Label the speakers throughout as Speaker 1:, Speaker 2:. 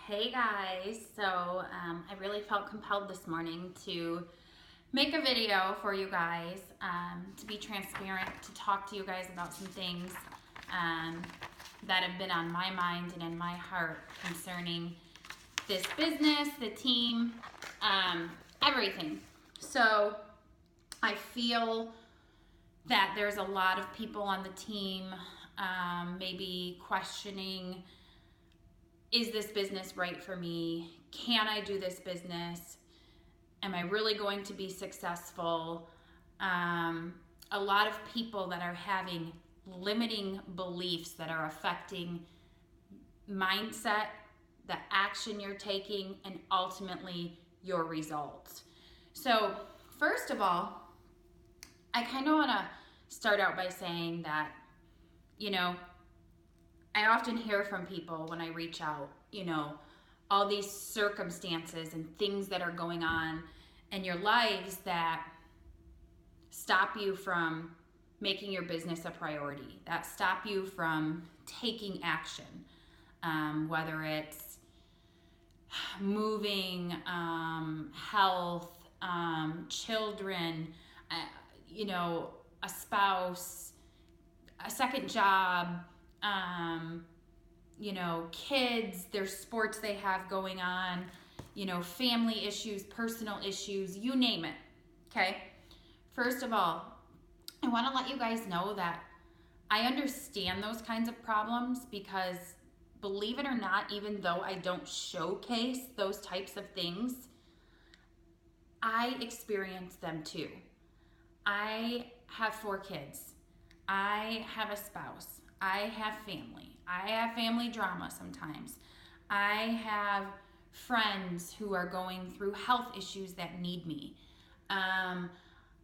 Speaker 1: Hey guys, I really felt compelled this morning to make a video for you guys, to be transparent, to talk to you guys about some things that have been on my mind and in my heart concerning this business, the team, everything. So I feel that there's a lot of people on the team maybe questioning, is this business right for me? Can I do this business? Am I really going to be successful? A lot of people that are having limiting beliefs that are affecting mindset, the action you're taking, and ultimately your results. So, first of all, I kind of want to start out by saying that, I often hear from people when I reach out, all these circumstances and things that are going on in your lives that stop you from making your business a priority, that stop you from taking action, whether it's moving, health, children, a spouse, a second job, kids, their sports they have going on, family issues, personal issues, you name it. Okay. First of all, I want to let you guys know that I understand those kinds of problems because, believe it or not, even though I don't showcase those types of things, I experience them too. I have 4 kids. I have a spouse. I have family. I have family drama sometimes. I have friends who are going through health issues that need me.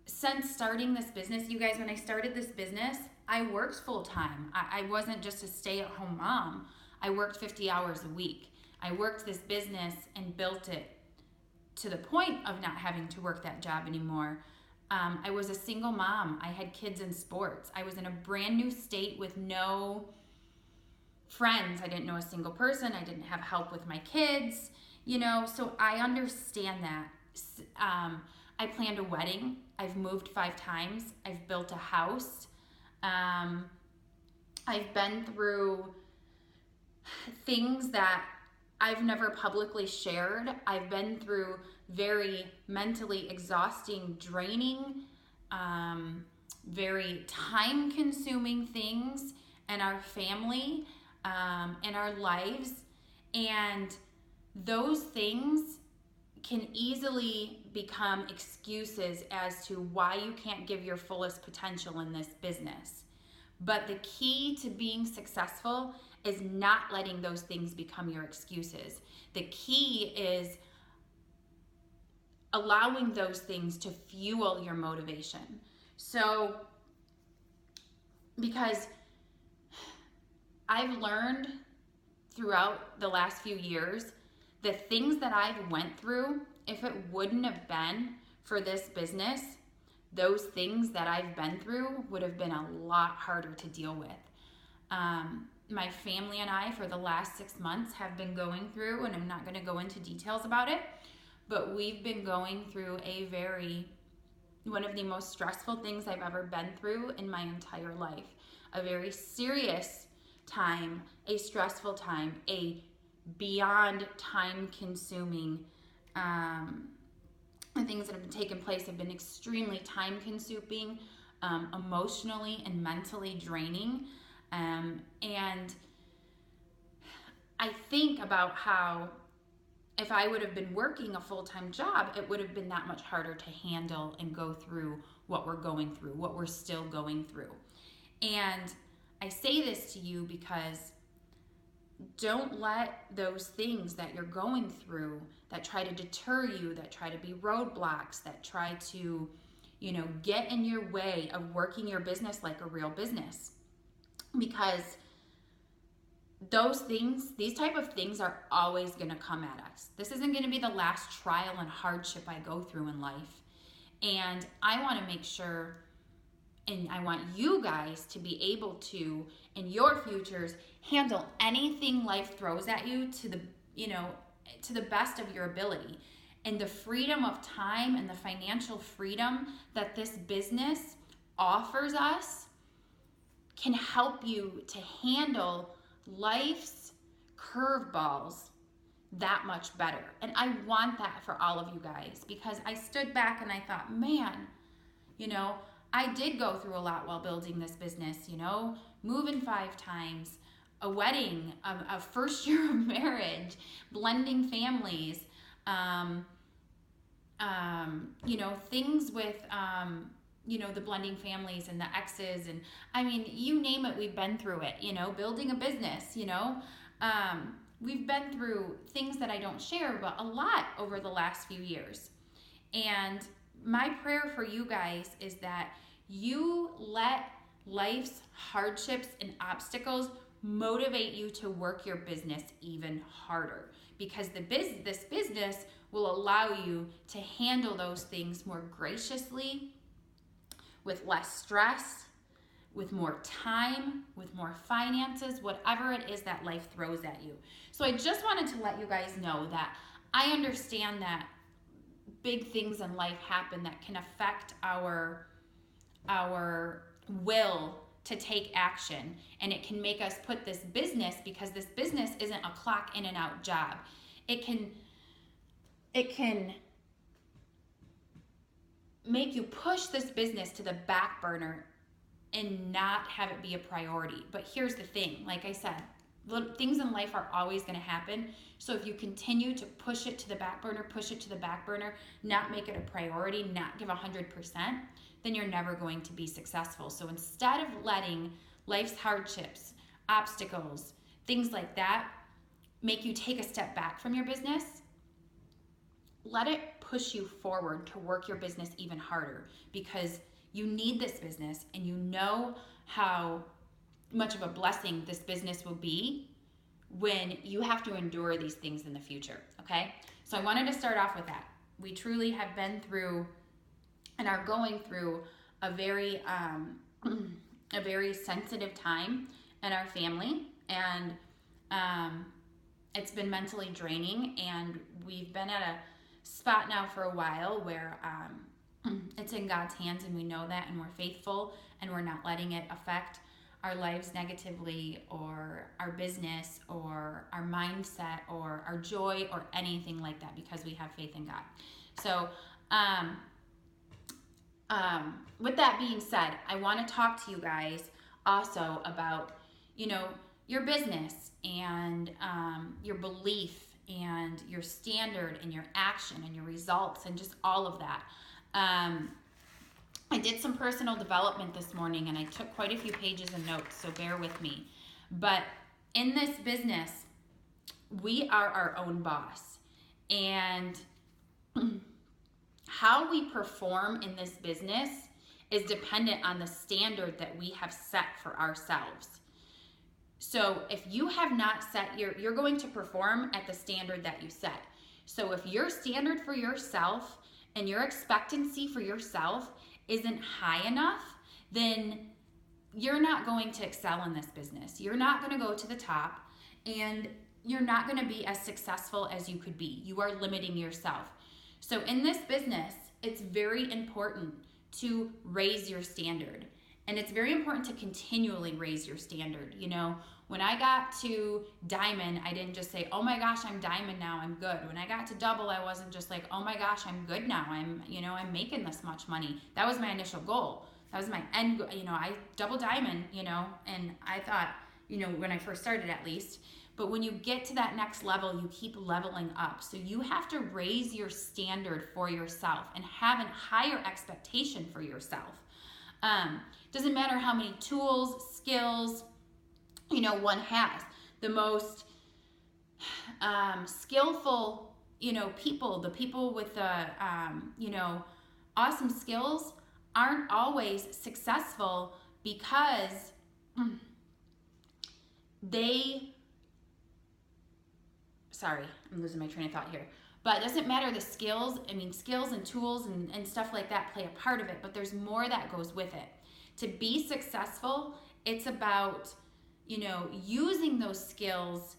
Speaker 1: Since starting this business, you guys, when I started this business, I worked full time. I wasn't just a stay-at-home mom. I worked 50 hours a week. I worked this business and built it to the point of not having to work that job anymore. I was a single mom. I had kids in sports. I was in a brand new state with no friends. I didn't know a single person. I didn't have help with my kids, so I understand that. I planned a wedding. I've moved 5 times. I've built a house. I've been through things that I've never publicly shared. I've been through very mentally exhausting, draining, very time-consuming things in our family, in our lives. And those things can easily become excuses as to why you can't give your fullest potential in this business. But the key to being successful is not letting those things become your excuses. The key is allowing those things to fuel your motivation. So, because I've learned throughout the last few years, the things that I've went through, if it wouldn't have been for this business, those things that I've been through would have been a lot harder to deal with. My family and I, for the last 6 months, have been going through, and I'm not going to go into details about it, but we've been going through one of the most stressful things I've ever been through in my entire life. A very serious time, a stressful time, a beyond time-consuming. The things that have taken place have been extremely time-consuming, emotionally and mentally draining. And I think about how if I would have been working a full-time job, it would have been that much harder to handle and go through what we're going through, what we're still going through. And I say this to you because don't let those things that you're going through that try to deter you, that try to be roadblocks, that try to, get in your way of working your business like a real business. Because those things, these type of things are always going to come at us. This isn't going to be the last trial and hardship I go through in life. And I want to make sure, and I want you guys to be able to, in your futures, handle anything life throws at you to the to the best of your ability. And the freedom of time and the financial freedom that this business offers us can help you to handle life's curveballs that much better. And I want that for all of you guys, because I stood back and I thought, man, I did go through a lot while building this business, moving 5 times, a wedding, a first year of marriage, blending families, things with, the blending families and the exes. And I mean, you name it, we've been through it, building a business, we've been through things that I don't share, but a lot over the last few years. And my prayer for you guys is that you let life's hardships and obstacles motivate you to work your business even harder, because this business will allow you to handle those things more graciously, with less stress, with more time, with more finances, whatever it is that life throws at you. So I just wanted to let you guys know that I understand that big things in life happen that can affect our will to take action, and it can make us put this business, because this business isn't a clock in and out job. It can make you push this business to the back burner and not have it be a priority. But here's the thing, like I said, things in life are always going to happen. So if you continue to push it to the back burner, not make it a priority, not give 100%, then you're never going to be successful. So instead of letting life's hardships, obstacles, things like that make you take a step back from your business, let it push you forward to work your business even harder, because you need this business, and you know how much of a blessing this business will be when you have to endure these things in the future, okay? So I wanted to start off with that. We truly have been through and are going through a very sensitive time in our family, and it's been mentally draining, and we've been at a spot now for a while where it's in God's hands, and we know that, and we're faithful, and we're not letting it affect our lives negatively, or our business, or our mindset, or our joy, or anything like that, because we have faith in God. So with that being said, I want to talk to you guys also about, your business, and your belief, and your standard, and your action, and your results, and just all of that. I did some personal development this morning, and I took quite a few pages of notes, so bear with me. But in this business, we are our own boss. And how we perform in this business is dependent on the standard that we have set for ourselves. So if you have not set you're going to perform at the standard that you set. So if your standard for yourself and your expectancy for yourself isn't high enough, then you're not going to excel in this business. You're not going to go to the top, and you're not going to be as successful as you could be. You are limiting yourself. So in this business, it's very important to raise your standard. And it's very important to continually raise your standard. When I got to diamond, I didn't just say, oh my gosh, I'm diamond now, I'm good. When I got to double, I wasn't just like, oh my gosh, I'm good now, I'm making this much money. That was my initial goal. That was my end goal. I double diamond, and I thought, when I first started at least. But when you get to that next level, you keep leveling up. So you have to raise your standard for yourself and have a higher expectation for yourself. Doesn't matter how many tools, skills, one has. The most skillful, people, the people with the, awesome skills aren't always successful because sorry, I'm losing my train of thought here. But it doesn't matter the skills. Skills and tools and stuff like that play a part of it, but there's more that goes with it. To be successful, it's about, using those skills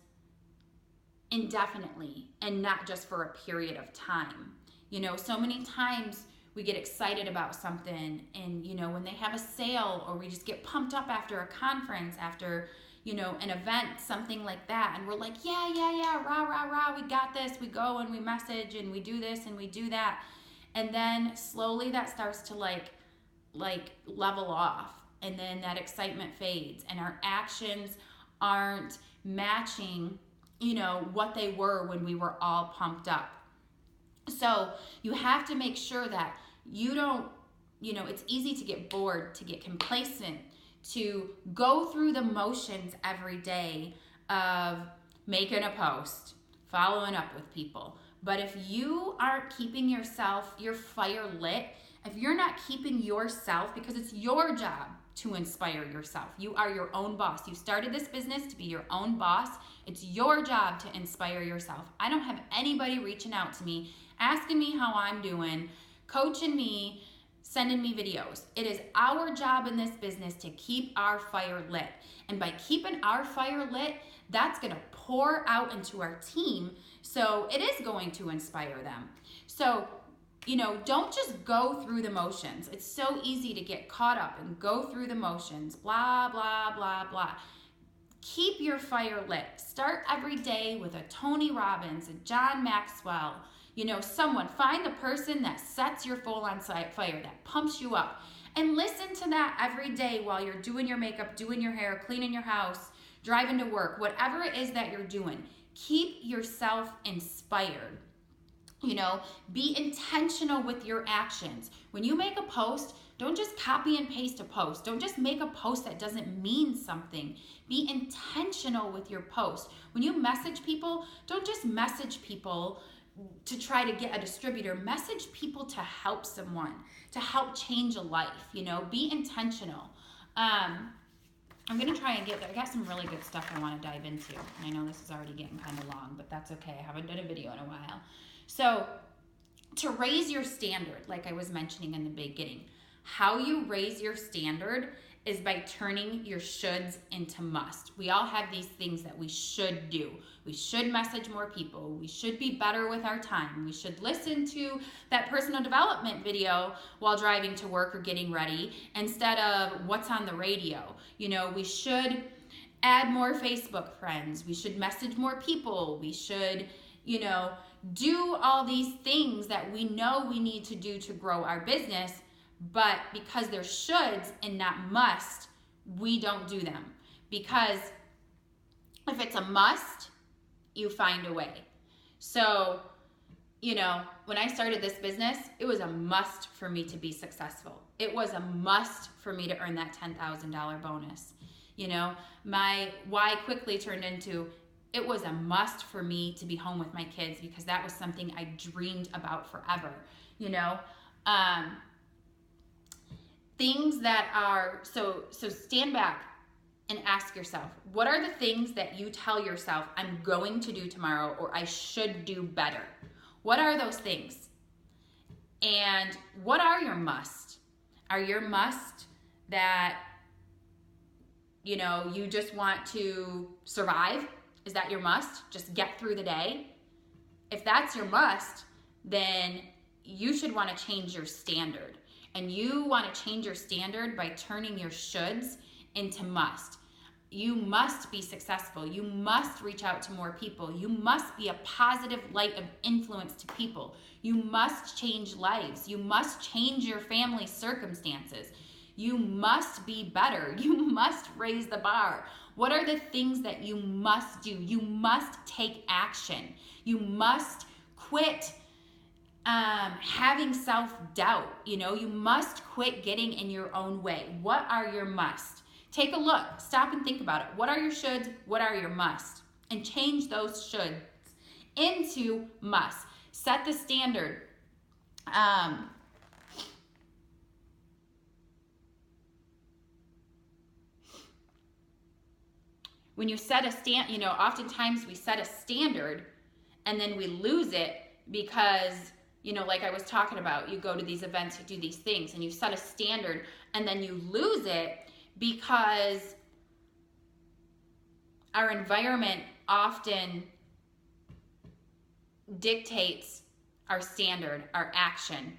Speaker 1: indefinitely and not just for a period of time. You know, so many times we get excited about something, and, you know, when they have a sale, or we just get pumped up after a conference, after, you know, an event, something like that, and we're like, yeah, rah, rah, rah, we got this. We go and we message and we do this and we do that. And then slowly that starts to like level off, and then that excitement fades, and our actions aren't matching, you know, what they were when we were all pumped up. So you have to make sure that you don't, you know, it's easy to get bored, to get complacent, to go through the motions every day of making a post, following up with people. But if you aren't keeping yourself, your fire lit, if you're not keeping yourself, because it's your job to inspire yourself. You are your own boss. You started this business to be your own boss. It's your job to inspire yourself. I don't have anybody reaching out to me, asking me how I'm doing, coaching me, sending me videos. It is our job in this business to keep our fire lit. And by keeping our fire lit, that's going to pour out into our team. So it is going to inspire them. So, you know, don't just go through the motions. It's so easy to get caught up and go through the motions, blah, blah, blah, blah. Keep your fire lit. Start every day with a Tony Robbins, a John Maxwell, you know, someone. Find the person that sets your full on fire, that pumps you up. And listen to that every day while you're doing your makeup, doing your hair, cleaning your house, driving to work, whatever it is that you're doing. Keep yourself inspired. You know, be intentional with your actions. When you make a post, don't just copy and paste a post. Don't just make a post that doesn't mean something. Be intentional with your post. When you message people, don't just message people to try to get a distributor. Message people to help someone, to help change a life, you know. Be intentional. I'm going to try and I got some really good stuff I want to dive into. And I know this is already getting kind of long, but that's okay. I haven't done a video in a while. So to raise your standard, like I was mentioning in the beginning, how you raise your standard is by turning your shoulds into must. We all have these things that we should do. We should message more people. We should be better with our time. We should listen to that personal development video while driving to work or getting ready instead of what's on the radio. You know, we should add more Facebook friends. We should message more people. We should, you know, do all these things that we know we need to do to grow our business, but because they're shoulds and not must, we don't do them. Because if it's a must, you find a way. So, you know, when I started this business, it was a must for me to be successful. It was a must for me to earn that $10,000 bonus. You know, my why quickly turned into, it was a must for me to be home with my kids, because that was something I dreamed about forever, you know. Things that are, so stand back and ask yourself, what are the things that you tell yourself I'm going to do tomorrow, or I should do better? What are those things? And what are your must? Are your must that, you know, you just want to survive? Is that your must? Just get through the day? If that's your must, then you should want to change your standard. And you want to change your standard by turning your shoulds into must. You must be successful. You must reach out to more people. You must be a positive light of influence to people. You must change lives. You must change your family's circumstances. You must be better. You must raise the bar. What are the things that you must do? You must take action. You must quit having self-doubt. You know, you must quit getting in your own way. What are your must? Take a look, stop and think about it. What are your shoulds? What are your must? And change those shoulds into must. Set the standard. When you set a stand, you know, oftentimes we set a standard and then we lose it because, you know, like I was talking about, you go to these events, you do these things, and you set a standard and then you lose it because our environment often dictates our standard, our action,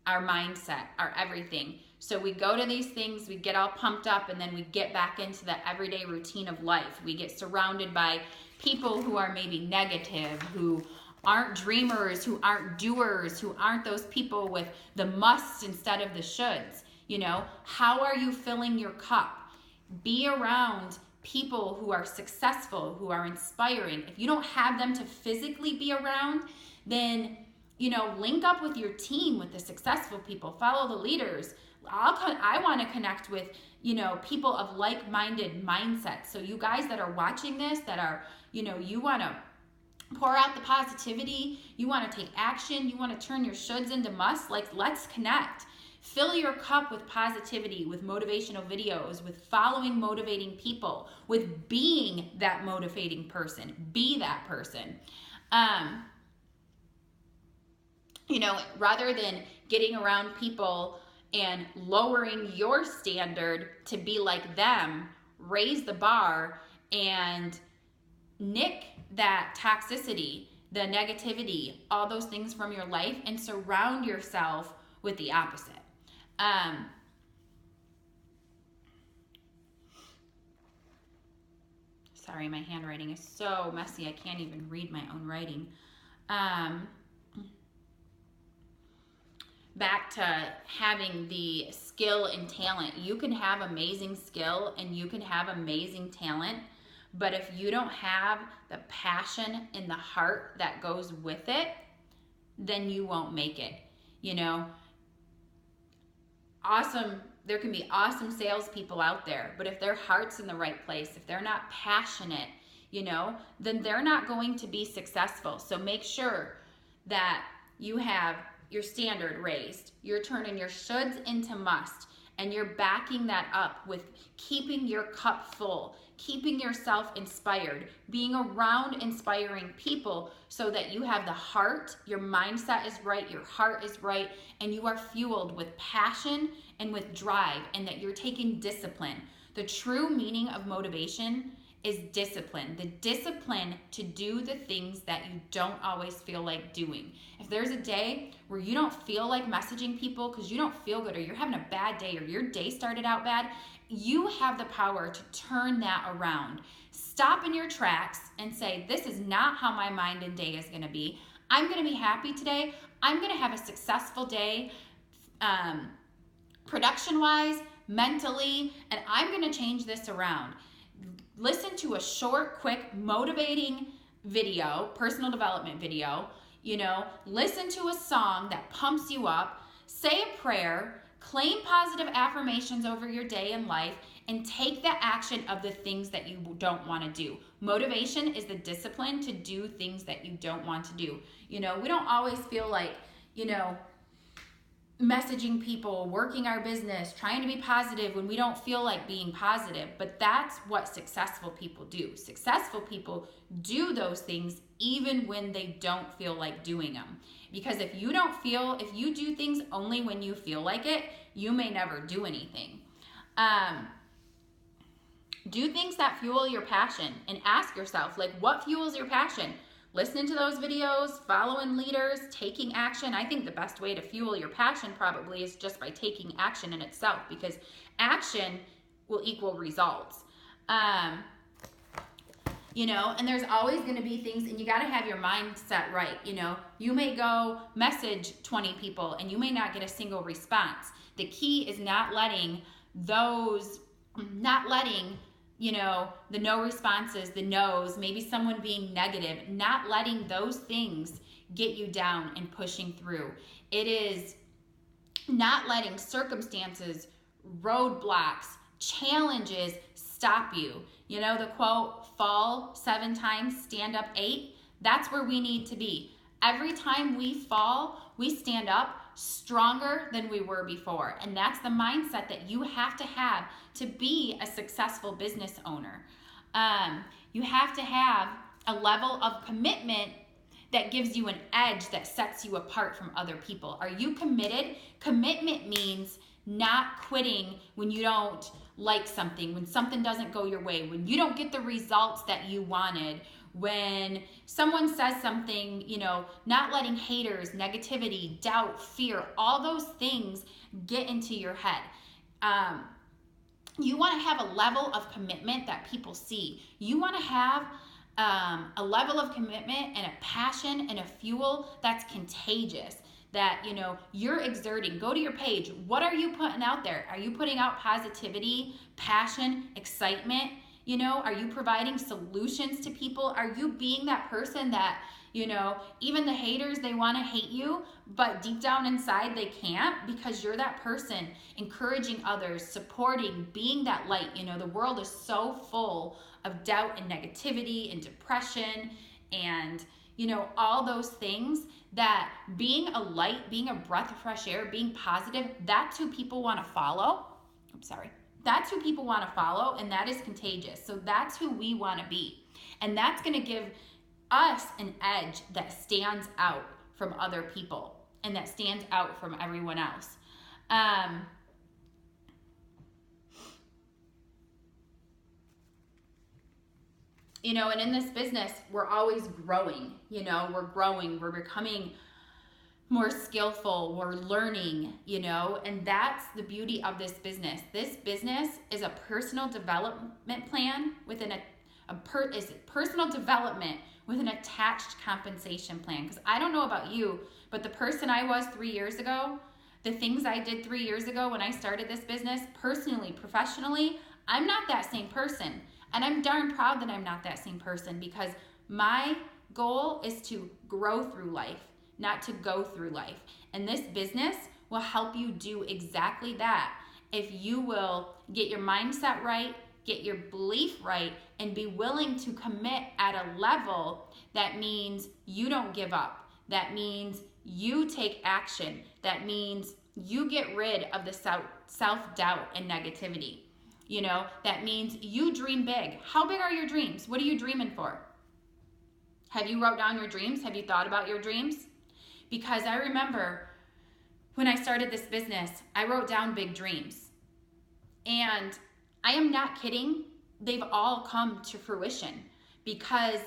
Speaker 1: our mindset, our everything. So we go to these things, we get all pumped up, and then we get back into the everyday routine of life. We get surrounded by people who are maybe negative, who aren't dreamers, who aren't doers, who aren't those people with the musts instead of the shoulds. You know, how are you filling your cup? Be around people who are successful, who are inspiring. If you don't have them to physically be around, then, you know, link up with your team, with the successful people, follow the leaders. I want to connect with, you know, people of like-minded mindsets. So you guys that are watching this, that are, you know, you want to pour out the positivity, you want to take action, you want to turn your shoulds into musts, like, let's connect. Fill your cup with positivity, with motivational videos, with following motivating people, with being that motivating person. Be that person. You know, rather than getting around people and lowering your standard to be like them, raise the bar and nick that toxicity, the negativity, all those things from your life, and surround yourself with the opposite. Sorry, my handwriting is so messy, I can't even read my own writing. Back to having the skill and talent. You can have amazing skill and you can have amazing talent, but if you don't have the passion and the heart that goes with it, then you won't make it. You know, there can be awesome salespeople out there, but if their heart's in the right place, if they're not passionate, you know, then they're not going to be successful. So make sure that you have your standard raised, you're turning your shoulds into must, and you're backing that up with keeping your cup full, keeping yourself inspired, being around inspiring people so that you have the heart, your mindset is right, your heart is right, and you are fueled with passion and with drive, and that you're taking discipline. The true meaning of motivation is discipline. The discipline to do the things that you don't always feel like doing. If there's a day where you don't feel like messaging people because you don't feel good, or you're having a bad day, or your day started out bad, you have the power to turn that around. Stop in your tracks and say, this is not how my mind and day is going to be. I'm going to be happy today. I'm going to have a successful day, production-wise, mentally, and I'm going to change this around. Listen to a short, quick, motivating video, personal development video, you know, listen to a song that pumps you up, say a prayer, claim positive affirmations over your day and life, and take the action of the things that you don't want to do. Motivation is the discipline to do things that you don't want to do. You know, we don't always feel like, you know, messaging people, working our business, trying to be positive when we don't feel like being positive. But that's what successful people do. Successful people do those things even when they don't feel like doing them. Because if you do things only when you feel like it, you may never do anything. Do things that fuel your passion, and ask yourself, like, what fuels your passion? Listening to those videos, following leaders, taking action. I think the best way to fuel your passion probably is just by taking action in itself, because action will equal results. You know, and there's always going to be things, and you got to have your mindset right. You know, you may go message 20 people and you may not get a single response. The key is not letting, you know, the no responses, the no's, maybe someone being negative, not letting those things get you down and pushing through. It is not letting circumstances, roadblocks, challenges stop you. You know, the quote, fall 7 times, stand up 8, that's where we need to be. Every time we fall, we stand up stronger than we were before. And that's the mindset that you have to be a successful business owner. You have to have a level of commitment that gives you an edge that sets you apart from other people. Are you committed? Commitment means not quitting when you don't like something, when something doesn't go your way, when you don't get the results that you wanted, when someone says something, you know, not letting haters, negativity, doubt, fear, all those things get into your head. You want to have a level of commitment that people see. You want to have a level of commitment and a passion and a fuel that's contagious, that, you know, you're exerting. Go to your page. What are you putting out there? Are you putting out positivity, passion, excitement? You know, are you providing solutions to people? Are you being that person that, you know, even the haters, they want to hate you, but deep down inside they can't, because you're that person encouraging others, supporting, being that light. You know, the world is so full of doubt and negativity and depression and, you know, all those things, that being a light, being a breath of fresh air, being positive, that's who people want to follow. I'm sorry. That's who people want to follow, and that is contagious. So that's who we want to be. And that's going to give us an edge that stands out from other people and that stands out from everyone else. You know, and in this business, we're always growing. You know, we're growing, we're becoming more skillful, we're learning, you know, and that's the beauty of this business. This business is a personal development plan within personal development with an attached compensation plan. Because I don't know about you, but the person I was 3 years ago, the things I did 3 years ago when I started this business, personally, professionally, I'm not that same person. And I'm darn proud that I'm not that same person, because my goal is to grow through life, not to go through life. And this business will help you do exactly that if you will get your mindset right, get your belief right, and be willing to commit at a level that means you don't give up. That means you take action. That means you get rid of the self-doubt and negativity. You know, that means you dream big. How big are your dreams? What are you dreaming for? Have you wrote down your dreams? Have you thought about your dreams? Because I remember when I started this business, I wrote down big dreams. And I am not kidding. They've all come to fruition because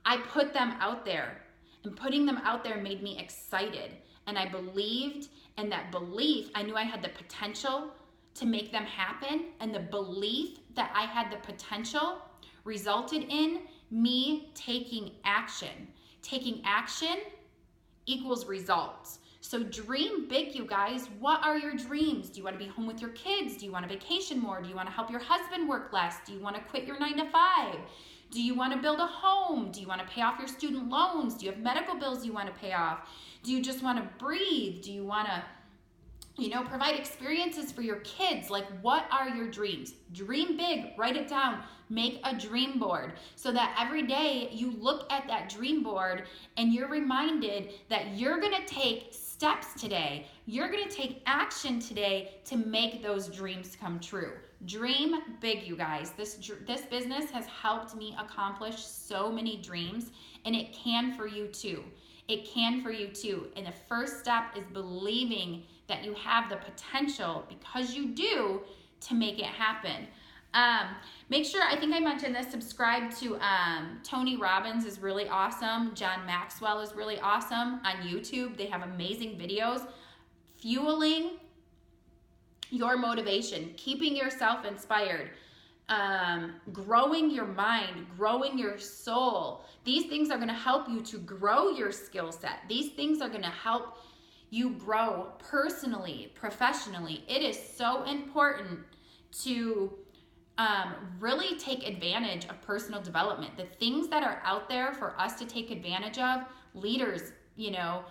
Speaker 1: I put them out there, and putting them out there made me excited. And I believed, and that belief, I knew I had the potential to make them happen. And the belief that I had the potential resulted in me taking action. Taking action equals results. So dream big, you guys. What are your dreams? Do you want to be home with your kids? Do you want to vacation more? Do you want to help your husband work less? Do you want to quit your 9 to 5? Do you want to build a home? Do you want to pay off your student loans? Do you have medical bills you want to pay off? Do you just want to breathe? Do you want to, you know, provide experiences for your kids? Like, what are your dreams? Dream big, write it down, make a dream board so that every day you look at that dream board and you're reminded that you're gonna take steps today. You're gonna take action today to make those dreams come true. Dream big, you guys. This business has helped me accomplish so many dreams, and it can for you too. It can for you too. And the first step is believing that you have the potential, because you do, to make it happen. Make sure, I think I mentioned this, subscribe to Tony Robbins is really awesome. John Maxwell is really awesome on YouTube. They have amazing videos fueling your motivation, keeping yourself inspired, growing your mind, growing your soul. These things are going to help you to grow your skill set. These things are going to help you grow personally, professionally. It is so important to really take advantage of personal development. The things that are out there for us to take advantage of, leaders, you know,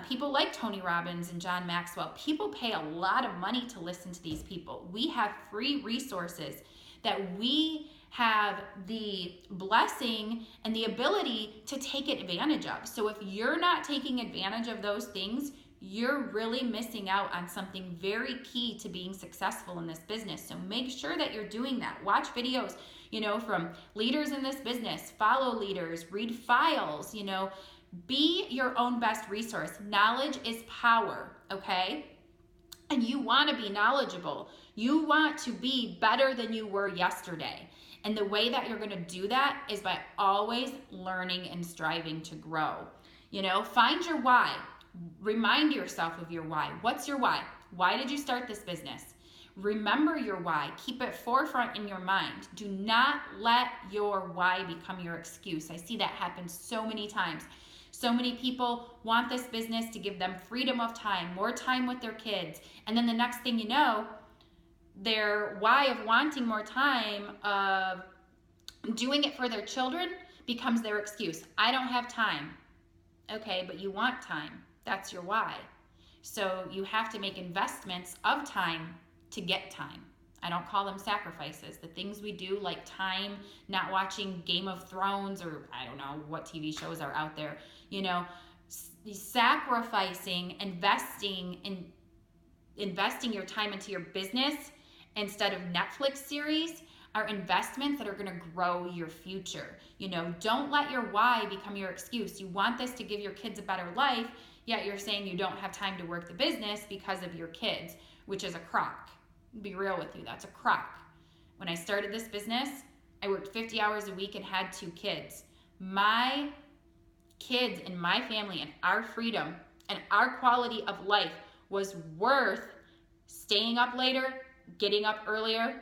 Speaker 1: people like Tony Robbins and John Maxwell, people pay a lot of money to listen to these people. We have free resources that we have the blessing and the ability to take advantage of. So if you're not taking advantage of those things, you're really missing out on something very key to being successful in this business. So make sure that you're doing that. Watch videos, you know, from leaders in this business, follow leaders, read files, you know, be your own best resource. Knowledge is power, okay? And you want to be knowledgeable. You want to be better than you were yesterday. And the way that you're going to do that is by always learning and striving to grow. You know, find your why. Remind yourself of your why. What's your why? Why did you start this business? Remember your why. Keep it forefront in your mind. Do not let your why become your excuse. I see that happen so many times. So many people want this business to give them freedom of time, more time with their kids. And then the next thing you know, their why of wanting more time, of doing it for their children, becomes their excuse. I don't have time. Okay, but you want time. That's your why. So you have to make investments of time to get time. I don't call them sacrifices. The things we do, like time, not watching Game of Thrones, or I don't know what TV shows are out there, you know, sacrificing, investing your time into your business instead of Netflix series are investments that are going to grow your future. You know, don't let your why become your excuse. You want this to give your kids a better life, yet you're saying you don't have time to work the business because of your kids, which is a crock. Be real with you, that's a crock. When I started this business, I worked 50 hours a week and had 2 kids. My kids and my family and our freedom and our quality of life was worth staying up later, getting up earlier,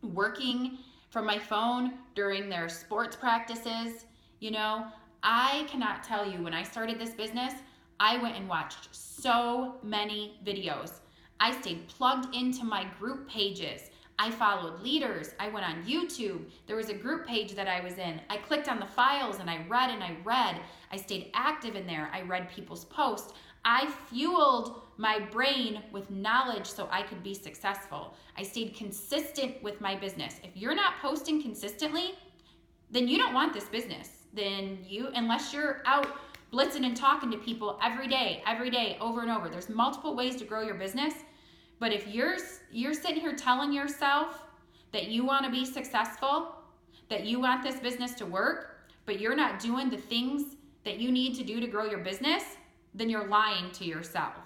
Speaker 1: working from my phone during their sports practices. You know, I cannot tell you, when I started this business, I went and watched so many videos. I stayed plugged into my group pages. I followed leaders. I went on YouTube. There was a group page that I was in. I clicked on the files and I read and I read. I stayed active in there. I read people's posts. I fueled my brain with knowledge so I could be successful. I stayed consistent with my business. If you're not posting consistently, then you don't want this business. Then unless you're out blitzing and talking to people every day, over and over. There's multiple ways to grow your business. But if you're sitting here telling yourself that you want to be successful, that you want this business to work, but you're not doing the things that you need to do to grow your business, then you're lying to yourself.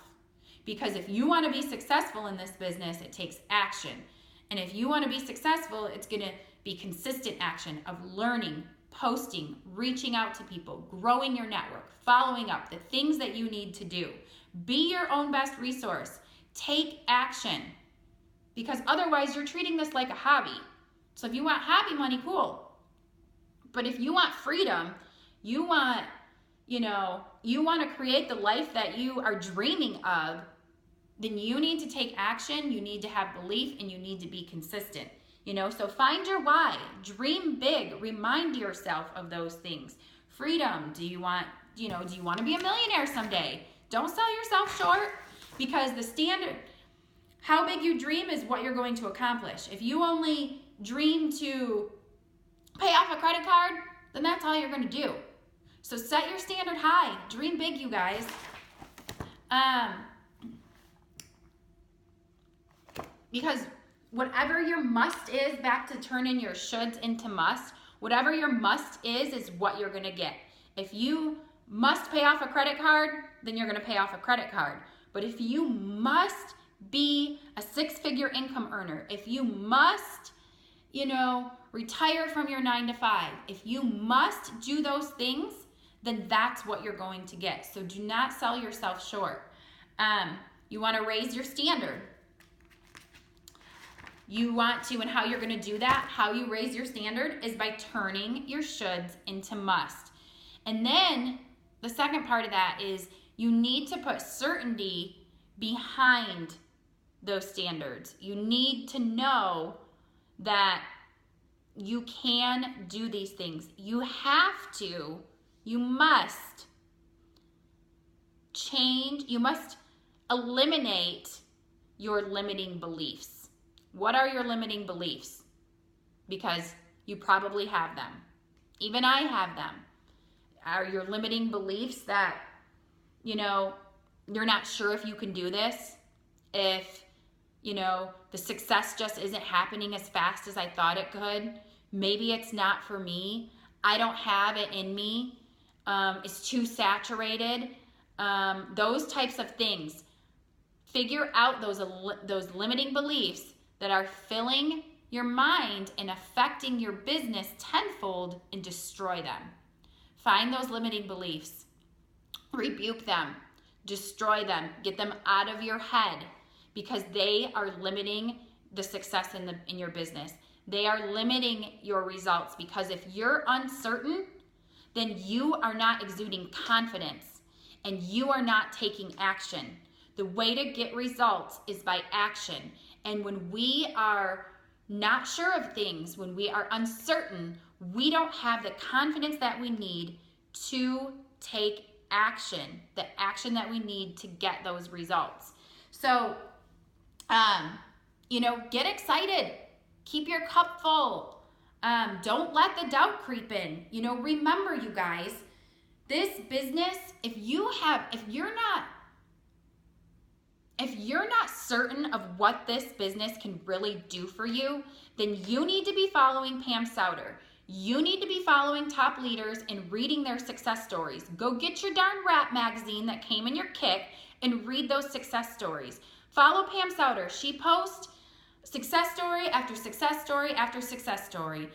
Speaker 1: Because if you want to be successful in this business, it takes action. And if you want to be successful, it's going to be consistent action of learning, posting, reaching out to people, growing your network, following up, the things that you need to do. Be your own best resource. Take action. Because otherwise you're treating this like a hobby. So if you want hobby money, cool. But if you want freedom, you want to create the life that you are dreaming of, then you need to take action, you need to have belief, and you need to be consistent. You know, so find your why, dream big, remind yourself of those things. Freedom, do you want to be a millionaire someday? Don't sell yourself short, because the standard, how big you dream is what you're going to accomplish. If you only dream to pay off a credit card, then that's all you're going to do. So set your standard high, dream big, you guys. Because whatever your must is, back to turning your shoulds into must, whatever your must is what you're going to get. If you must pay off a credit card, then you're going to pay off a credit card. But if you must be a 6-figure income earner, if you must, retire from your 9-to-5, if you must do those things, then that's what you're going to get. So do not sell yourself short. You want to raise your standard. You want to, and how you're going to do that, how you raise your standard is by turning your shoulds into must. And then the second part of that is you need to put certainty behind those standards. You need to know that you can do these things. You must change, you must eliminate your limiting beliefs. What are your limiting beliefs? Because you probably have them. Even I have them. Are your limiting beliefs that, you're not sure if you can do this? If, the success just isn't happening as fast as I thought it could? Maybe it's not for me. I don't have it in me. It's too saturated. Those types of things. Figure out those limiting beliefs that are filling your mind and affecting your business tenfold and destroy them. Find those limiting beliefs, rebuke them, destroy them, get them out of your head, because they are limiting the success in your business. They are limiting your results, because if you're uncertain, then you are not exuding confidence and you are not taking action. The way to get results is by action. And when we are not sure of things, when we are uncertain, we don't have the confidence that we need to take action, the action that we need to get those results. So, get excited. Keep your cup full. Don't let the doubt creep in. Remember, you guys, this business, if you're not certain of what this business can really do for you, then you need to be following Pam Souter. You need to be following top leaders and reading their success stories. Go get your darn Rap magazine that came in your kit and read those success stories. Follow Pam Souter. She posts success story after success story after success story.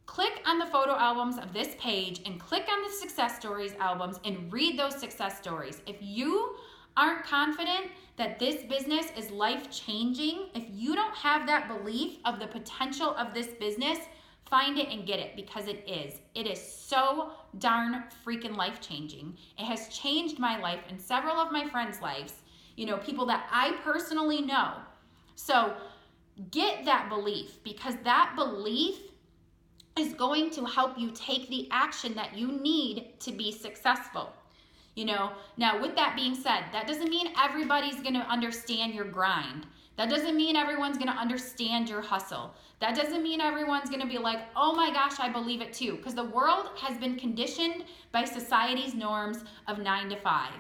Speaker 1: Click on the photo albums of this page and click on the success stories albums and read those success stories. If you aren't confident that this business is life-changing, if you don't have that belief of the potential of this business, find it and get it, because it is. It is so darn freaking life-changing. It has changed my life and several of my friends' lives, people that I personally know. So get that belief, because that belief is going to help you take the action that you need to be successful. Now with that being said, that doesn't mean everybody's going to understand your grind. That doesn't mean everyone's going to understand your hustle. That doesn't mean everyone's going to be like, oh my gosh, I believe it too. Because the world has been conditioned by society's norms of 9 to 5.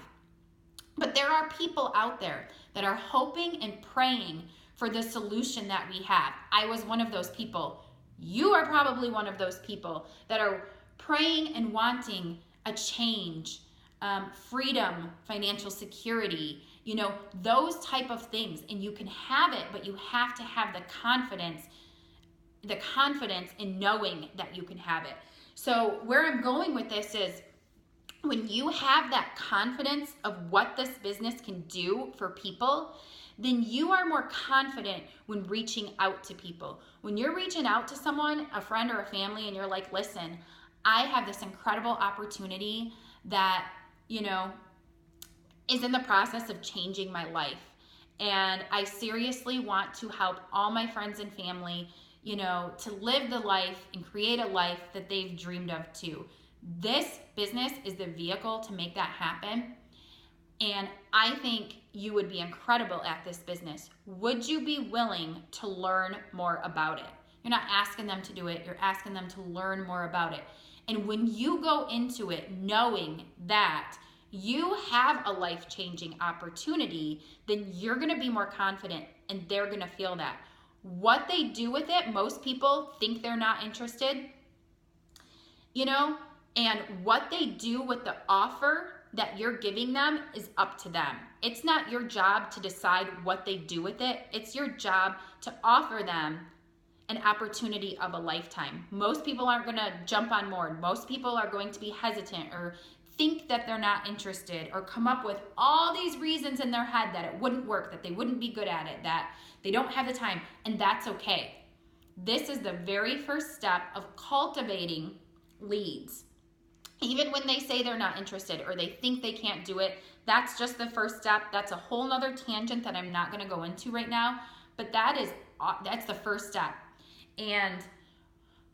Speaker 1: But there are people out there that are hoping and praying for the solution that we have. I was one of those people. You are probably one of those people that are praying and wanting a change, freedom, financial security, those type of things. And you can have it, but you have to have the confidence in knowing that you can have it. So where I'm going with this is, when you have that confidence of what this business can do for people, then you are more confident when reaching out to people. When you're reaching out to someone, a friend or a family, and you're like, listen, I have this incredible opportunity that, is in the process of changing my life. And I seriously want to help all my friends and family, to live the life and create a life that they've dreamed of too. This business is the vehicle to make that happen. And I think you would be incredible at this business. Would you be willing to learn more about it? You're not asking them to do it. You're asking them to learn more about it. And when you go into it knowing that you have a life-changing opportunity, then you're going to be more confident and they're going to feel that. What they do with it, most people think they're not interested, and what they do with the offer that you're giving them is up to them. It's not your job to decide what they do with it. It's your job to offer them an opportunity of a lifetime. Most people aren't going to jump on board. Most people are going to be hesitant or think that they're not interested or come up with all these reasons in their head that it wouldn't work, that they wouldn't be good at it, that they don't have the time, and that's okay. This is the very first step of cultivating leads. Even when they say they're not interested or they think they can't do it, that's just the first step. That's a whole nother tangent that I'm not going to go into right now, but that's the first step. And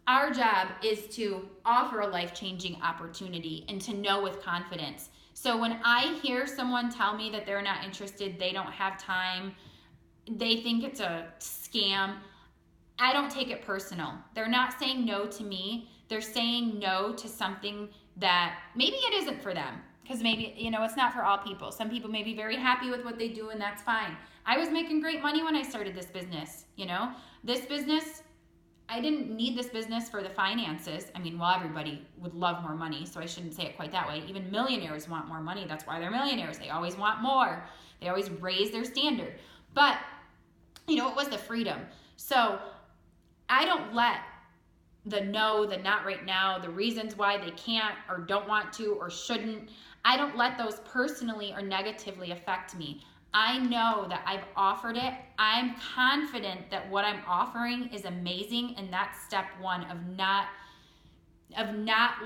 Speaker 1: our job is to offer a life-changing opportunity and to know with confidence. So when I hear someone tell me that they're not interested, they don't have time, they think it's a scam, I don't take it personal. They're not saying no to me. They're saying no to something that maybe it isn't for them, because maybe, it's not for all people. Some people may be very happy with what they do, and that's fine. I was making great money when I started this business. This business, I didn't need this business for the finances. Everybody would love more money, so I shouldn't say it quite that way. Even millionaires want more money. That's why they're millionaires. They always want more. They always raise their standard. But, it was the freedom. So I don't let the no, the not right now, the reasons why they can't or don't want to or shouldn't, I don't let those personally or negatively affect me. I know that I've offered it. I'm confident that what I'm offering is amazing, and that's step one of not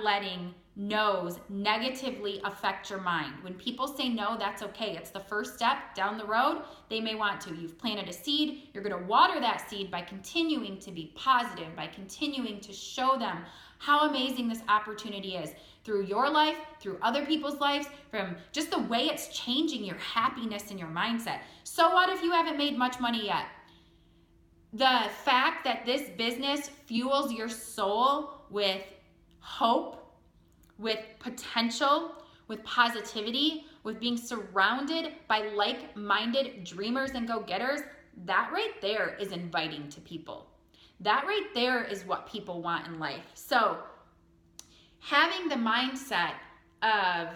Speaker 1: letting no's negatively affect your mind. When people say no, that's okay. It's the first step. Down the road, they may want to. You've planted a seed. You're going to water that seed by continuing to be positive, by continuing to show them how amazing this opportunity is through your life, through other people's lives, from just the way it's changing your happiness and your mindset. So what if you haven't made much money yet? The fact that this business fuels your soul with hope, with potential, with positivity, with being surrounded by like-minded dreamers and go-getters, that right there is inviting to people. That right there is what people want in life. So having the mindset of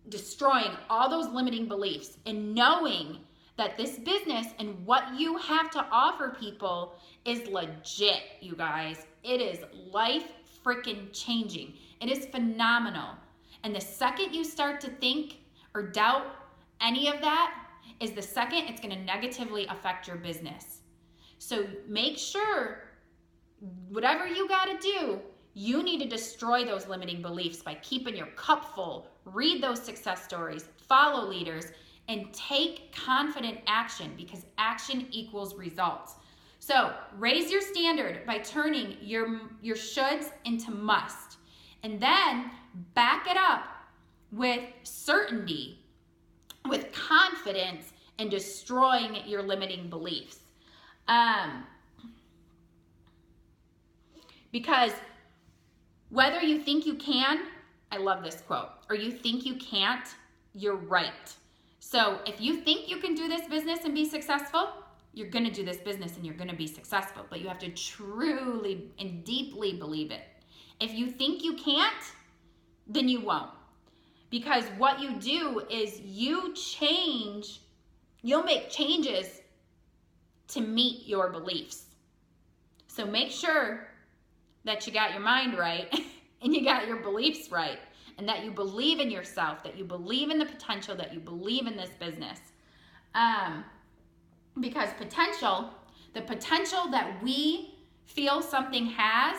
Speaker 1: destroying all those limiting beliefs and knowing that this business and what you have to offer people is legit, you guys. It is life freaking changing. It is phenomenal. And the second you start to think or doubt any of that is the second it's going to negatively affect your business. So make sure whatever you got to do, you need to destroy those limiting beliefs by keeping your cup full. Read those success stories, follow leaders, and take confident action, because action equals results. So raise your standard by turning your shoulds into must, and then back it up with certainty, with confidence, and destroying your limiting beliefs. Because whether you think you can, I love this quote, or you think you can't, you're right. So if you think you can do this business and be successful, you're going to do this business and you're going to be successful. But you have to truly and deeply believe it. If you think you can't, then you won't. Because what you do is you'll make changes to meet your beliefs. So make sure that you got your mind right and you got your beliefs right, and that you believe in yourself, that you believe in the potential, that you believe in this business. Because the potential that we feel something has,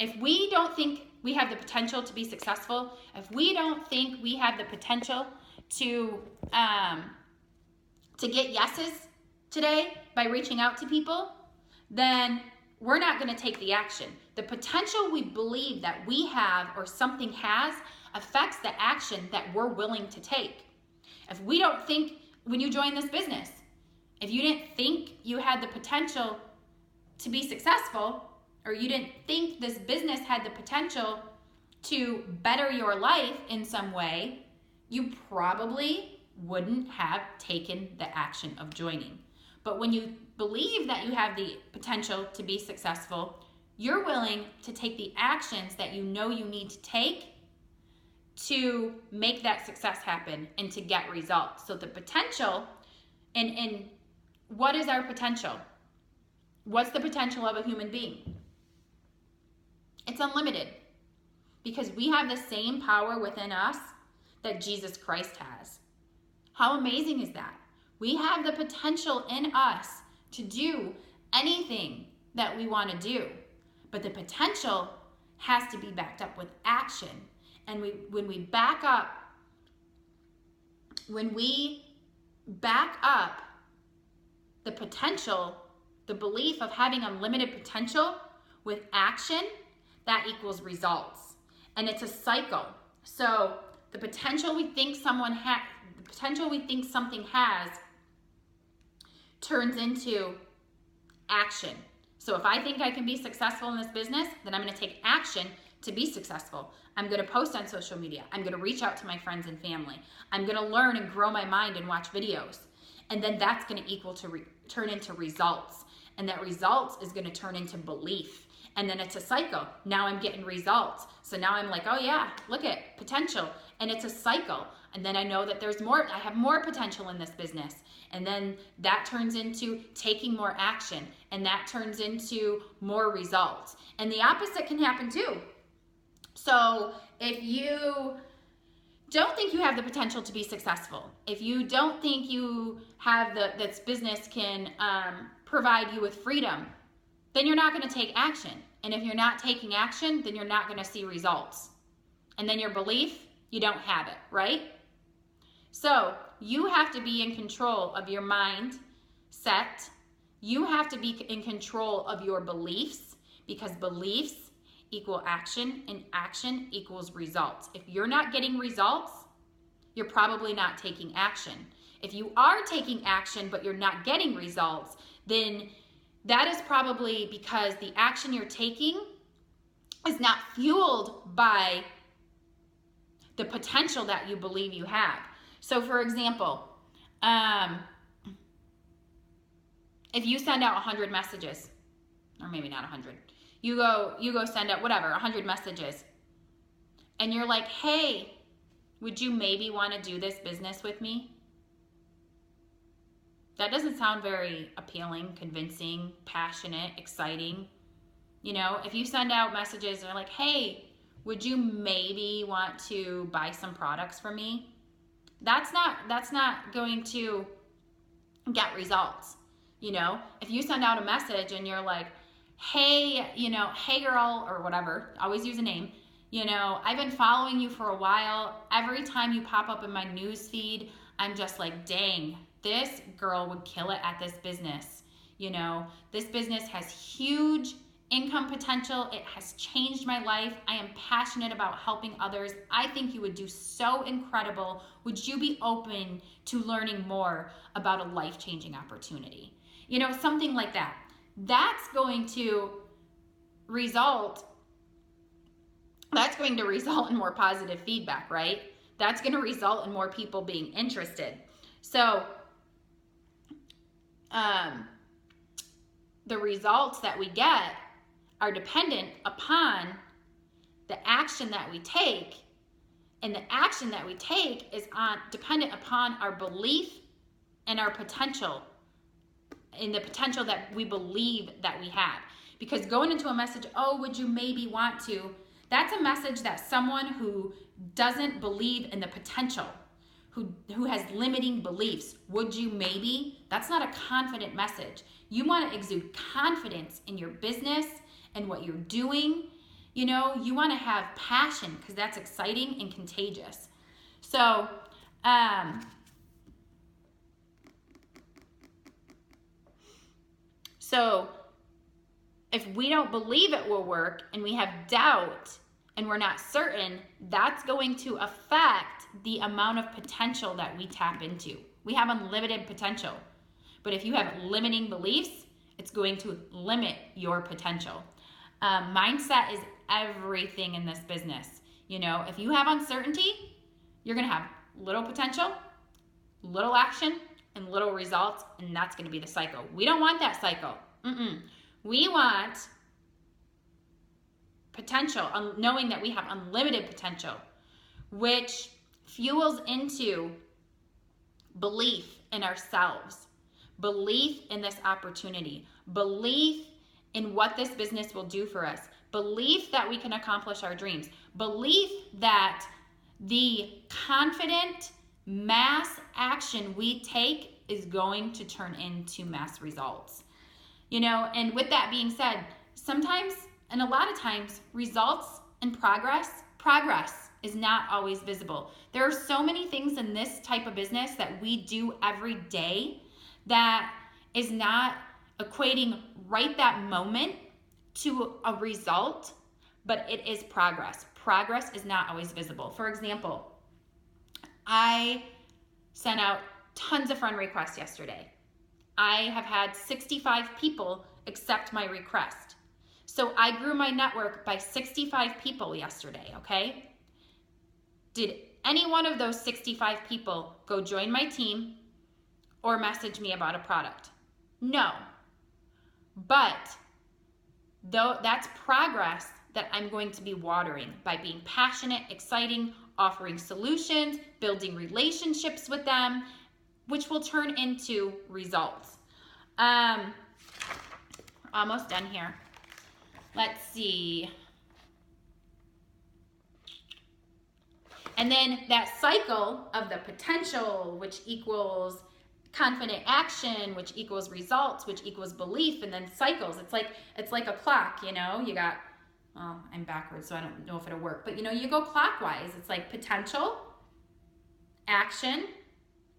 Speaker 1: if we don't think we have the potential to be successful, if we don't think we have the potential to get yeses today by reaching out to people, then we're not going to take the action. The potential we believe that we have or something has affects the action that we're willing to take. If we don't think, when you join this business, if you didn't think you had the potential to be successful, or you didn't think this business had the potential to better your life in some way, you probably wouldn't have taken the action of joining. But when you believe that you have the potential to be successful, you're willing to take the actions that you know you need to take to make that success happen and to get results. So the potential, and what is our potential? What's the potential of a human being? It's unlimited, because we have the same power within us that Jesus Christ has. How amazing is that? We have the potential in us to do anything that we want to do, but the potential has to be backed up with action. And when we back up the potential, the belief of having unlimited potential with action, that equals results. And it's a cycle. So the potential we think something has turns into action. So if I think I can be successful in this business, then I'm going to take action to be successful. I'm going to post on social media. I'm going to reach out to my friends and family. I'm going to learn and grow my mind and watch videos. And then that's going to turn into results. And that results is going to turn into belief. And then it's a cycle. Now I'm getting results. So now I'm like, oh yeah, look at potential. And it's a cycle. And then I know that there's more, I have more potential in this business. And then that turns into taking more action. And that turns into more results. And the opposite can happen too. So if you don't think you have the potential to be successful, if you don't think you have this business can provide you with freedom, then you're not going to take action. And if you're not taking action, then you're not going to see results. And then your belief, you don't have it, right? So you have to be in control of your mindset. You have to be in control of your beliefs, because beliefs equal action and action equals results. If you're not getting results, you're probably not taking action. If you are taking action but you're not getting results, then that is probably because the action you're taking is not fueled by the potential that you believe you have. So for example, if you send out 100 messages, or maybe not 100, you go send out whatever, 100 messages, and you're like, hey, would you maybe want to do this business with me? That doesn't sound very appealing, convincing, passionate, exciting. You know, if you send out messages and they're like, hey, would you maybe want to buy some products from me? That's not going to get results. You know, if you send out a message and you're like, hey, hey girl, or whatever, always use a name. I've been following you for a while. Every time you pop up in my news feed, I'm just like, dang, this girl would kill it at this business. This business has huge income potential. It has changed my life. I am passionate about helping others. I think you would do so incredible. Would you be open to learning more about a life-changing opportunity? Something like that. That's going to result in more positive feedback, right? That's going to result in more people being interested. So the results that we get are dependent upon the action that we take, and the action that we take is dependent upon our belief and our potential, and the potential that we believe that we have. Because going into a message, oh, would you maybe want to, that's a message that someone who doesn't believe in the potential, who has limiting beliefs, would you maybe, that's not a confident message. You want to exude confidence in your business and what you're doing. You want to have passion, because that's exciting and contagious. So, if we don't believe it will work and we have doubt and we're not certain, that's going to affect the amount of potential that we tap into. We have unlimited potential. But if you have limiting beliefs, it's going to limit your potential. Mindset is everything in this business. If you have uncertainty, you're going to have little potential, little action, and little results, and that's going to be the cycle. We don't want that cycle. We want potential, knowing that we have unlimited potential, which fuels into belief in ourselves, belief in this opportunity, belief in what this business will do for us, belief that we can accomplish our dreams, belief that the confident mass action we take is going to turn into mass results. And with that being said, sometimes, and a lot of times, results and progress is not always visible. There are so many things in this type of business that we do every day that is not equating right that moment to a result, but it is progress. Progress is not always visible. For example, I sent out tons of friend requests yesterday. I have had 65 people accept my request. So I grew my network by 65 people yesterday, okay? Did any one of those 65 people go join my team or message me about a product? No. But though that's progress that I'm going to be watering by being passionate, exciting, offering solutions, building relationships with them, which will turn into results. We're almost done here. Let's see. And then that cycle of the potential, which equals confident action, which equals results, which equals belief, and then cycles. It's like a clock, you know. You got, well, I'm backwards, so I don't know if it'll work. But, you know, you go clockwise. It's like potential, action,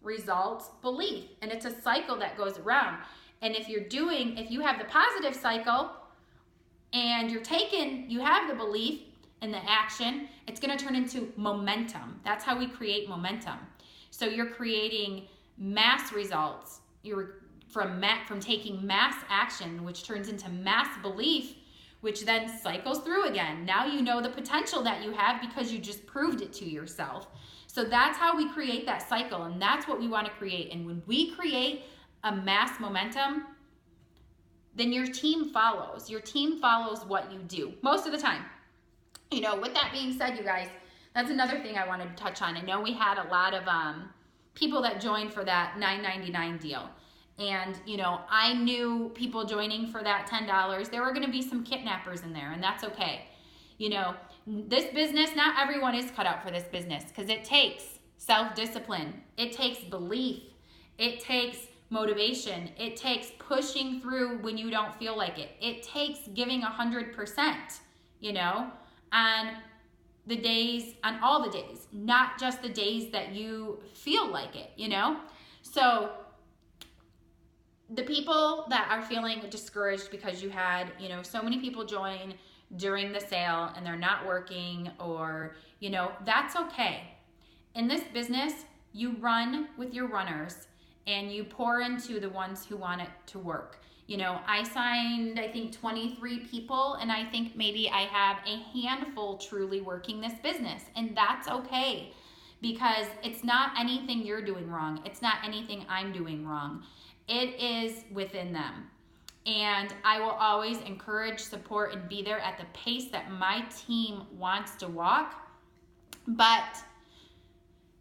Speaker 1: results, belief. And it's a cycle that goes around. And if you have the positive cycle and you have the belief and the action, it's going to turn into momentum. That's how we create momentum. So you're creating mass results. You're from taking mass action, which turns into mass belief, which then cycles through again. Now you know the potential that you have because you just proved it to yourself. So that's how we create that cycle, and that's what we want to create. And when we create a mass momentum, then your team follows. Your team follows what you do most of the time. You know, with that being said, you guys, that's another thing I wanted to touch on. I know we had a lot of people that joined for that $9.99 deal. And, you know, I knew people joining for that $10. There were going to be some kidnappers in there, and that's okay. You know, this business, not everyone is cut out for this business because it takes self-discipline. It takes belief. It takes motivation. It takes pushing through when you don't feel like it. It takes giving 100%, you know, on all the days, not just the days that you feel like it, you know? So the people that are feeling discouraged because you had, you know, so many people join during the sale and they're not working, or, you know, that's okay. In this business, you run with your runners and you pour into the ones who want it to work. You know, I signed, I think, 23 people, and I think maybe I have a handful truly working this business, and that's okay, because it's not anything you're doing wrong. It's not anything I'm doing wrong. It is within them. And I will always encourage, support, and be there at the pace that my team wants to walk. But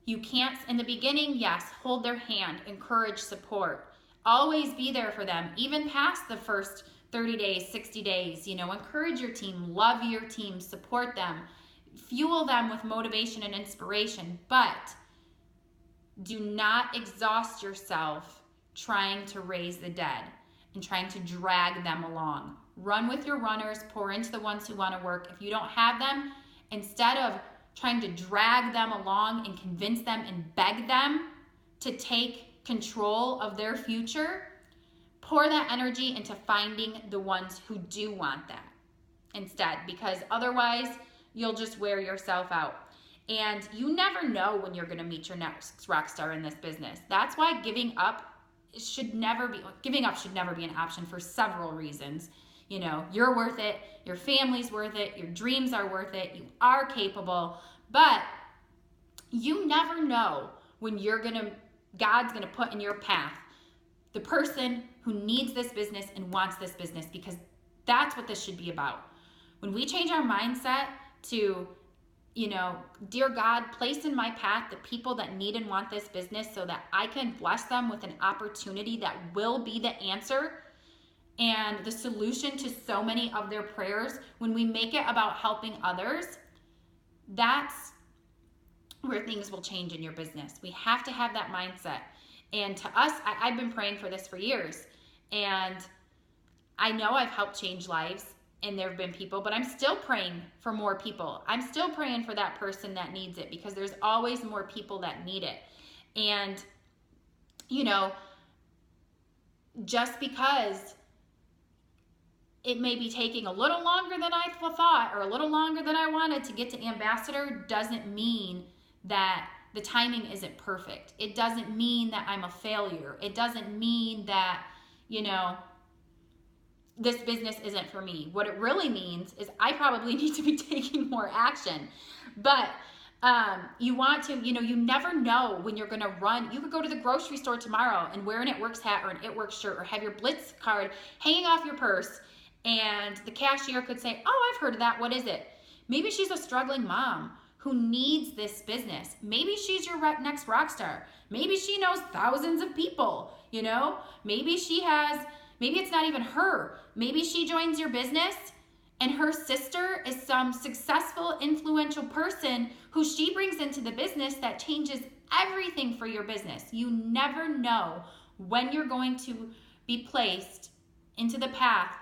Speaker 1: you can't, in the beginning, yes, hold their hand, encourage, support. Always be there for them, even past the first 30 days, 60 days. You know, encourage your team, love your team, support them, fuel them with motivation and inspiration. But do not exhaust yourself trying to raise the dead and trying to drag them along. Run with your runners, pour into the ones who want to work. If you don't have them, instead of trying to drag them along and convince them and beg them to take control of their future, pour that energy into finding the ones who do want that instead, because otherwise you'll just wear yourself out. And you never know when you're going to meet your next rock star in this business. That's why giving up should never be an option for several reasons. You know, you're worth it, your family's worth it, your dreams are worth it, you are capable, but you never know when God's gonna put in your path the person who needs this business and wants this business, because that's what this should be about. When we change our mindset to, you know, dear God, place in my path the people that need and want this business so that I can bless them with an opportunity that will be the answer and the solution to so many of their prayers. When we make it about helping others, that's where things will change in your business. We have to have that mindset. And to us, I've been praying for this for years. And I know I've helped change lives, and there have been people, but I'm still praying for more people. I'm still praying for that person that needs it, because there's always more people that need it. And, you know, just because it may be taking a little longer than I thought or a little longer than I wanted to get to ambassador doesn't mean that the timing isn't perfect. It doesn't mean that I'm a failure. It doesn't mean that, you know, this business isn't for me. What it really means is I probably need to be taking more action. But you want to, you know, you never know when you're going to run. You could go to the grocery store tomorrow and wear an It Works hat or an It Works shirt, or have your Blitz card hanging off your purse, And the cashier could say, oh, I've heard of that. What is it? Maybe she's a struggling mom who needs this business. Maybe she's your next rock star. Maybe she knows thousands of people, you know? Maybe it's not even her. Maybe she joins your business and her sister is some successful, influential person who she brings into the business that changes everything for your business. You never know when you're going to be placed into the path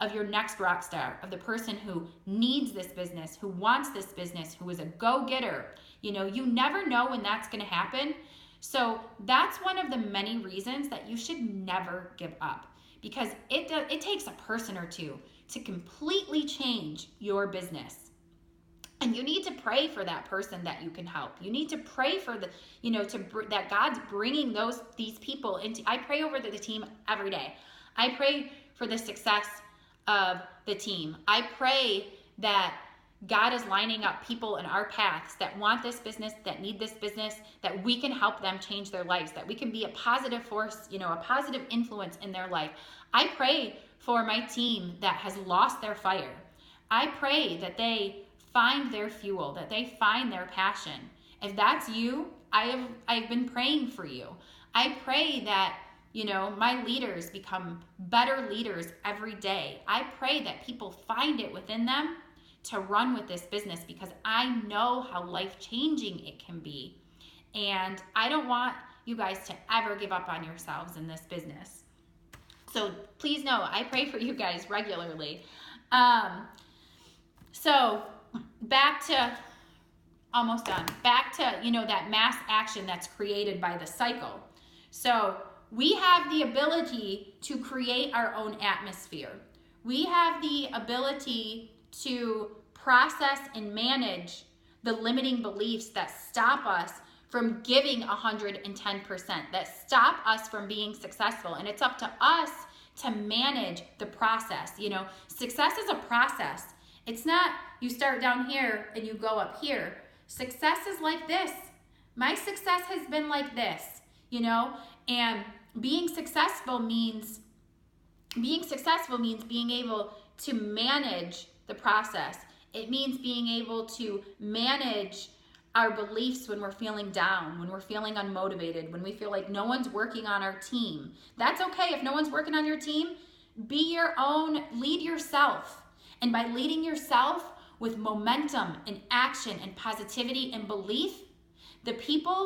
Speaker 1: of your next rock star, of the person who needs this business, who wants this business, who is a go-getter. You know, you never know when that's going to happen. So that's one of the many reasons that you should never give up, because it takes a person or two to completely change your business. And you need to pray for that person that you can help. You need to pray for that God's bringing these people into. I pray over the team every day. I pray for the success of the team. I pray that God is lining up people in our paths that want this business, that need this business, that we can help them change their lives, that we can be a positive force, a positive influence in their life. I pray for my team that has lost their fire. I pray that they find their fuel, that they find their passion. If that's you, I've been praying for you. I pray that my leaders become better leaders every day. I pray that people find it within them to run with this business, because I know how life-changing it can be. And I don't want you guys to ever give up on yourselves in this business. So please know, I pray for you guys regularly. So back to, almost done, back to, that mass action that's created by the cycle. So we have the ability to create our own atmosphere. We have the ability to process and manage the limiting beliefs that stop us from giving 110%, that stop us from being successful. And it's up to us to manage the process. Success is a process. It's not you start down here and you go up here. Success is like this. My success has been like this, and being successful means being able to manage the process. It means being able to manage our beliefs when we're feeling down, when we're feeling unmotivated, when we feel like no one's working on our team. That's okay if no one's working on your team. Be your own, lead yourself. And by leading yourself with momentum and action and positivity and belief,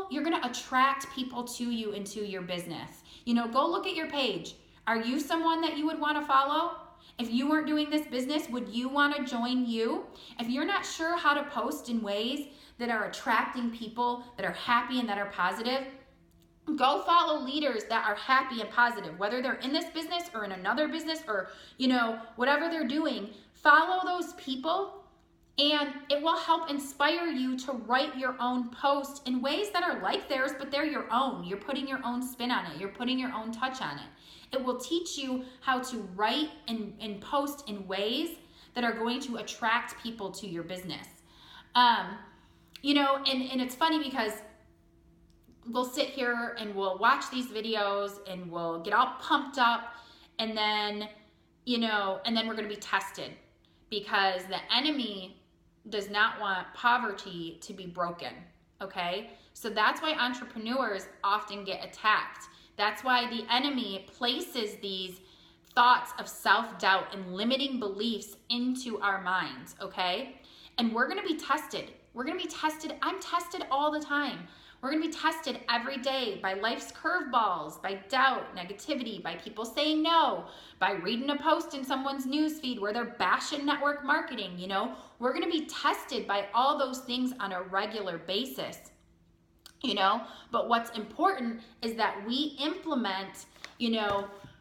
Speaker 1: you're gonna attract people to you into your business. Go look at your page. Are you someone that you would wanna follow? If you weren't doing this business, would you want to join you? If you're not sure how to post in ways that are attracting people that are happy and that are positive, go follow leaders that are happy and positive, whether they're in this business or in another business or, whatever they're doing. Follow those people, and it will help inspire you to write your own post in ways that are like theirs, but they're your own. You're putting your own spin on it. You're putting your own touch on it. It will teach you how to write and post in ways that are going to attract people to your business. And it's funny because we'll sit here and we'll watch these videos and we'll get all pumped up, and then we're going to be tested, because the enemy does not want poverty to be broken, okay? So that's why entrepreneurs often get attacked. That's why the enemy places these thoughts of self-doubt and limiting beliefs into our minds, okay? And we're gonna be tested. We're gonna be tested. I'm tested all the time. We're gonna be tested every day by life's curveballs, by doubt, negativity, by people saying no, by reading a post in someone's newsfeed where they're bashing network marketing, We're gonna be tested by all those things on a regular basis. But what's important is that we implement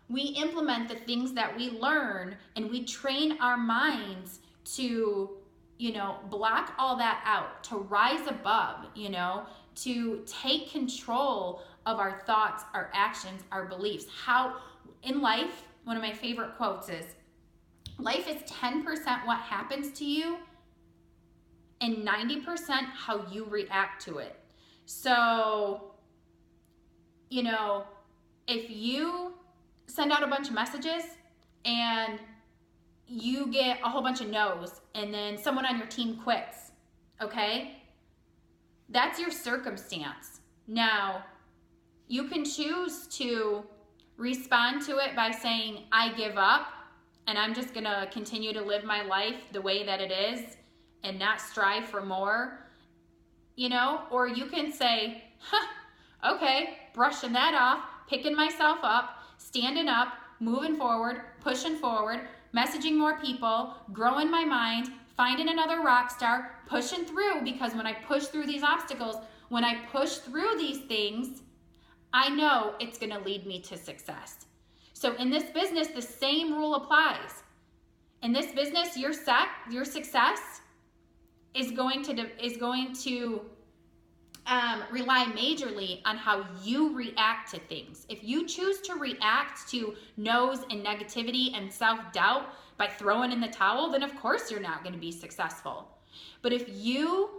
Speaker 1: the things that we learn, and we train our minds to, block all that out, to rise above, to take control of our thoughts, our actions, our beliefs. How in life, one of my favorite quotes is, life is 10% what happens to you and 90% how you react to it. So, if you send out a bunch of messages and, you get a whole bunch of no's and then someone on your team quits, okay? That's your circumstance. Now, you can choose to respond to it by saying, I give up and I'm just gonna continue to live my life the way that it is and not strive for more, you know? Or you can say, okay, brushing that off, picking myself up, standing up, moving forward, pushing forward, messaging more people, growing my mind, finding another rock star, pushing through, because when I push through these obstacles, when I push through these things, I know it's gonna lead me to success. So in this business, the same rule applies. In this business, your success is going to rely majorly on how you react to things. If you choose to react to no's and negativity and self-doubt by throwing in the towel, then of course you're not going to be successful. But if you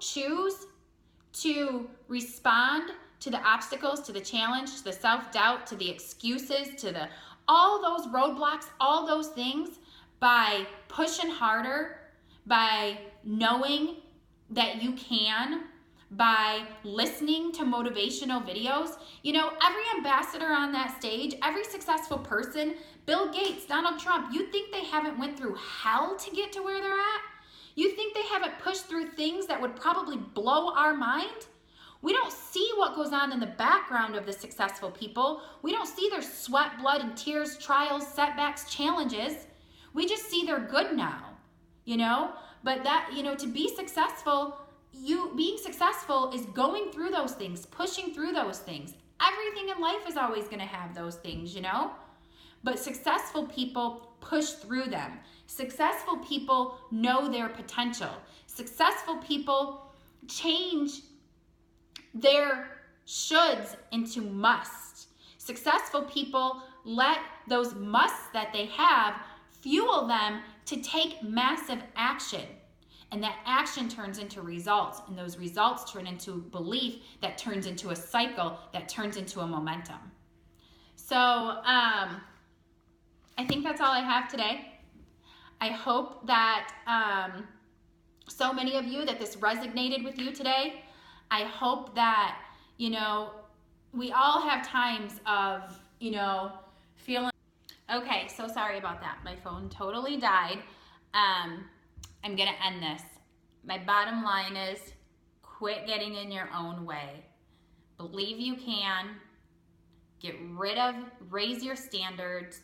Speaker 1: choose to respond to the obstacles, to the challenge, to the self-doubt, to the excuses, to all those roadblocks, all those things, by pushing harder, by knowing that you can, by listening to motivational videos. You know, every ambassador on that stage, every successful person, Bill Gates, Donald Trump, you think they haven't went through hell to get to where they're at? You think they haven't pushed through things that would probably blow our mind? We don't see what goes on in the background of the successful people. We don't see their sweat, blood, and tears, trials, setbacks, challenges. We just see they're good now, you know? But that, you know, to be successful, being successful is going through those things, pushing through those things. Everything in life is always going to have those things, you know? But successful people push through them. Successful people know their potential. Successful people change their shoulds into must. Successful people let those musts that they have fuel them to take massive action. And that action turns into results, and those results turn into belief that turns into a cycle that turns into a momentum. So I think that's all I have today. I hope that so many of you, that this resonated with you today. I hope that, you know, we all have times of, you know, feeling. Okay, so sorry about that. My phone totally died. I'm going to end this. My bottom line is, quit getting in your own way. Believe you can. Raise your standards.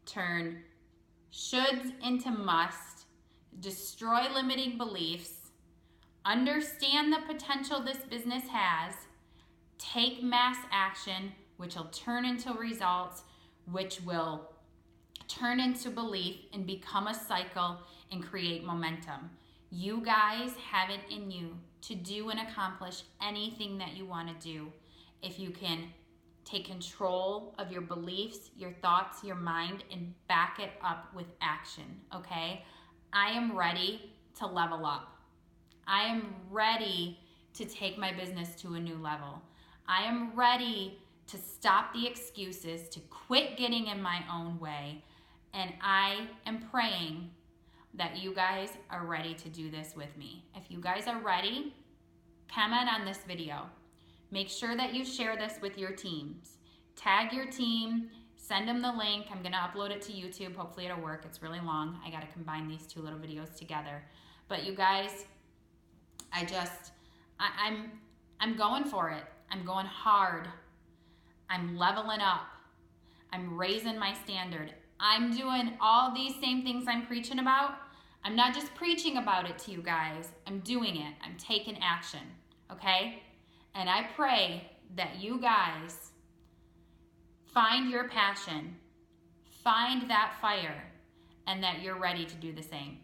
Speaker 1: Turn shoulds into must. Destroy limiting beliefs. Understand the potential this business has. Take mass action, which will turn into results, which will turn into belief and become a cycle and create momentum. You guys have it in you to do and accomplish anything that you want to do if you can take control of your beliefs, your thoughts, your mind, and back it up with action, okay? I am ready to level up. I am ready to take my business to a new level. I am ready to stop the excuses, to quit getting in my own way. And I am praying that you guys are ready to do this with me. If you guys are ready, comment on this video. Make sure that you share this with your teams. Tag your team, send them the link. I'm gonna upload it to YouTube. Hopefully it'll work. It's really long. I gotta combine these two little videos together. But you guys, I'm going for it. I'm going hard. I'm leveling up. I'm raising my standard. I'm doing all these same things I'm preaching about. I'm not just preaching about it to you guys. I'm doing it. I'm taking action, okay? And I pray that you guys find your passion, find that fire, and that you're ready to do the same.